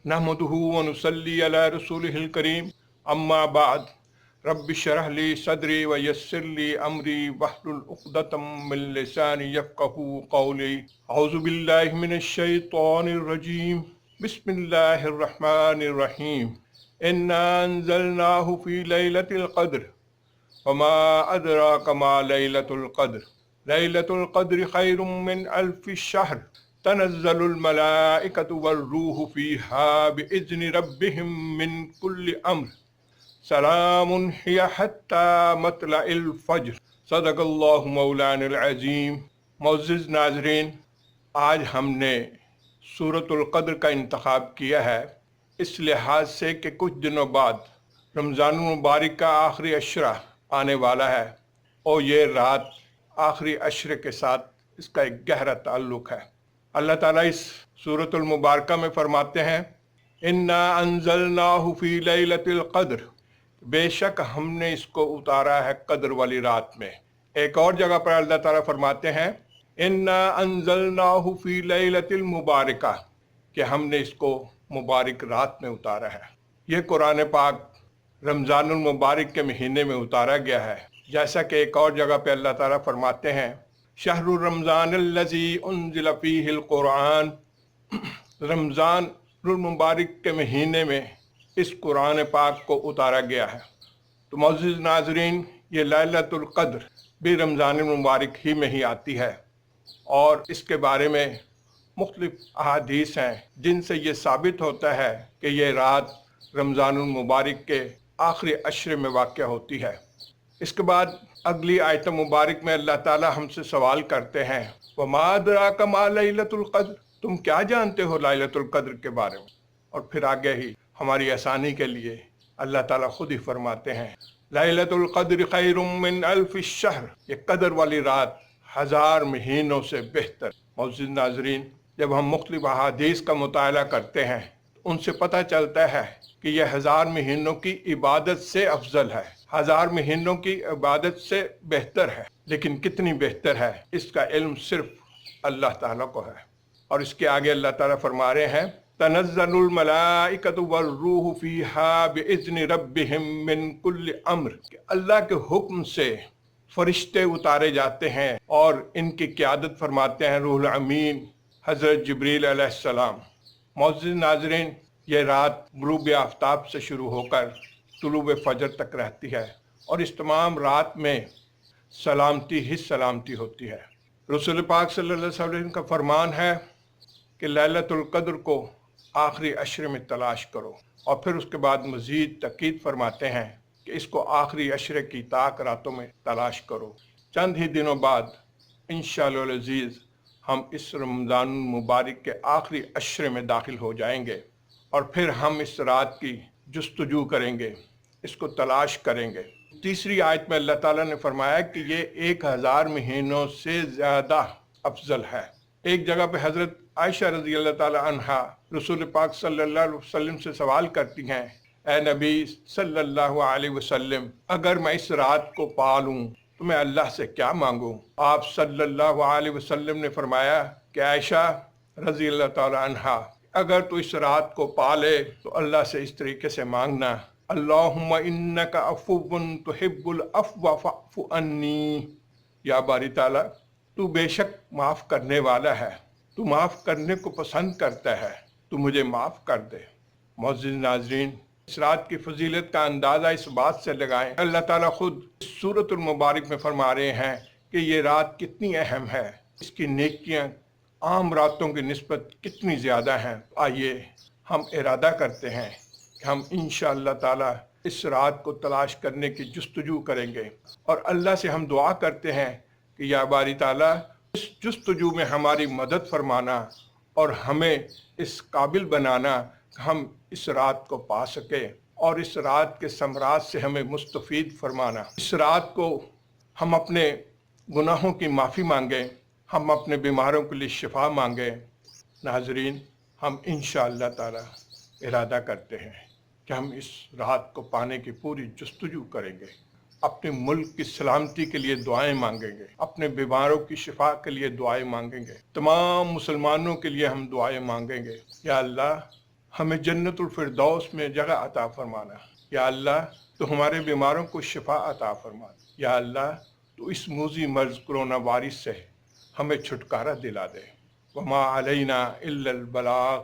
نحمده ونصلي على رسوله الكريم اما بعد رب اشرح لي صدري ويسر لي امري واحلل عقدة من لساني يفقهوا قولي اعوذ بالله من الشيطان الرجيم بسم الله الرحمن الرحيم انا انزلناه في ليلة القدر وما ادراك ما ليلة القدر ليلة القدر خير من الف الشهر تنزل الملائكة والروح فيها بإذن ربهم من كل أمر سلام هي حتى مطلع الفجر صدق اللہ مولانا العظیم۔ معزز ناظرین، آج ہم نے سورۃ القدر کا انتخاب کیا ہے اس لحاظ سے کہ کچھ دنوں بعد رمضان المبارک کا آخری عشرہ آنے والا ہے اور یہ رات آخری عشرے کے ساتھ اس کا ایک گہرا تعلق ہے۔ اللہ تعالیٰ اس سورۃ المبارکہ میں فرماتے ہیں انا انزلناہ فی لیلۃ القدر، بے شک ہم نے اس کو اتارا ہے قدر والی رات میں۔ ایک اور جگہ پر اللہ تعالیٰ فرماتے ہیں انا انزلناہ فی لیلۃ المبارکہ، کہ ہم نے اس کو مبارک رات میں اتارا ہے۔ یہ قرآن پاک رمضان المبارک کے مہینے میں اتارا گیا ہے، جیسا کہ ایک اور جگہ پہ اللہ تعالیٰ فرماتے ہیں شہر رمضان الذی انزل فیہ القرآن، رمضان المبارک کے مہینے میں اس قرآن پاک کو اتارا گیا ہے۔ تو معزز ناظرین، یہ لیلۃ القدر بھی رمضان المبارک ہی میں ہی آتی ہے اور اس کے بارے میں مختلف احادیث ہیں جن سے یہ ثابت ہوتا ہے کہ یہ رات رمضان المبارک کے آخری عشرے میں واقع ہوتی ہے۔ اس کے بعد اگلی آیت مبارک میں اللہ تعالیٰ ہم سے سوال کرتے ہیں وَمَا أَدْرَاكَ مَا لَيْلَةُ الْقَدْرِ، تم کیا جانتے ہو لیلۃ القدر کے بارے میں؟ اور پھر آگے ہی ہماری آسانی کے لیے اللہ تعالیٰ خود ہی فرماتے ہیں لیلۃ القدر خیر من الف الشہر، یہ قدر والی رات 1000 مہینوں سے بہتر۔ معزز ناظرین، جب ہم مختلف احادیث کا مطالعہ کرتے ہیں ان سے پتہ چلتا ہے کہ یہ 1000 مہینوں کی عبادت سے افضل ہے، 1000 مہینوں کی عبادت سے بہتر ہے، لیکن کتنی بہتر ہے اس کا علم صرف اللہ تعالیٰ کو ہے۔ اور اس کے آگے اللہ تعالیٰ فرما رہے ہیں تنزل الملائکۃ والروح فیہا بإذن ربہم من کل امر، کہ اللہ کے حکم سے فرشتے اتارے جاتے ہیں اور ان کی قیادت فرماتے ہیں روح الامین حضرت جبریل علیہ السلام۔ معزز ناظرین، یہ رات غروب آفتاب سے شروع ہو کر طلوع فجر تک رہتی ہے اور اس تمام رات میں سلامتی ہی سلامتی ہوتی ہے۔ رسول پاک صلی اللہ علیہ وسلم کا فرمان ہے کہ لیلۃ القدر کو آخری عشرے میں تلاش کرو، اور پھر اس کے بعد مزید تاکید فرماتے ہیں کہ اس کو آخری عشرے کی طاق راتوں میں تلاش کرو۔ چند ہی دنوں بعد انشاءاللہ العزیز ہم اس رمضان المبارک کے آخری عشرے میں داخل ہو جائیں گے اور پھر ہم اس رات کی جستجو کریں گے، اس کو تلاش کریں گے۔ تیسری آیت میں اللہ تعالیٰ نے فرمایا کہ یہ 1000 مہینوں سے زیادہ افضل ہے۔ ایک جگہ پہ حضرت عائشہ رضی اللہ تعالیٰ عنہا رسول پاک صلی اللہ علیہ وسلم سے سوال کرتی ہیں اے نبی صلی اللہ علیہ وسلم، اگر میں اس رات کو پا لوں تو میں اللہ سے کیا مانگوں؟ آپ صلی اللہ علیہ وسلم نے فرمایا کہ عائشہ رضی اللہ تعالیٰ عنہا، اگر تو اس رات کو پا لے تو اللہ سے اس طریقے سے مانگنا اللہم انک عفو تحب العفو فاعف عنی، یا باری تعالیٰ تو بے شک معاف کرنے والا ہے، تو معاف کرنے کو پسند کرتا ہے، تو مجھے معاف کر دے۔ معزز ناظرین، اس رات کی فضیلت کا اندازہ اس بات سے لگائیں، اللہ تعالیٰ خود اس سورۃ المبارک میں فرما رہے ہیں کہ یہ رات کتنی اہم ہے، اس کی نیکیاں عام راتوں کی نسبت کتنی زیادہ ہیں۔ آئیے ہم ارادہ کرتے ہیں کہ ہم انشاءاللہ تعالیٰ اس رات کو تلاش کرنے کی جستجو کریں گے، اور اللہ سے ہم دعا کرتے ہیں کہ یا باری تعالیٰ اس جستجو میں ہماری مدد فرمانا اور ہمیں اس قابل بنانا کہ ہم اس رات کو پا سکیں، اور اس رات کے ثمرات سے ہمیں مستفید فرمانا۔ اس رات کو ہم اپنے گناہوں کی معافی مانگیں، ہم اپنے بیماروں کے لیے شفا مانگیں۔ ناظرین، ہم انشاءاللہ تعالی ارادہ کرتے ہیں کہ ہم اس رات کو پانے کی پوری جستجو کریں گے، اپنے ملک کی سلامتی کے لیے دعائیں مانگیں گے، اپنے بیماروں کی شفا کے لیے دعائیں مانگیں گے، تمام مسلمانوں کے لیے ہم دعائیں مانگیں گے۔ یا اللہ، ہمیں جنت الفردوس میں جگہ عطا فرمانا۔ یا اللہ تو ہمارے بیماروں کو شفا عطا فرما۔ یا اللہ تو اس موذی مرض کرونا وائرس سے ہمیں چھٹکارا دلا دے۔ وما علینا الا البلاغ۔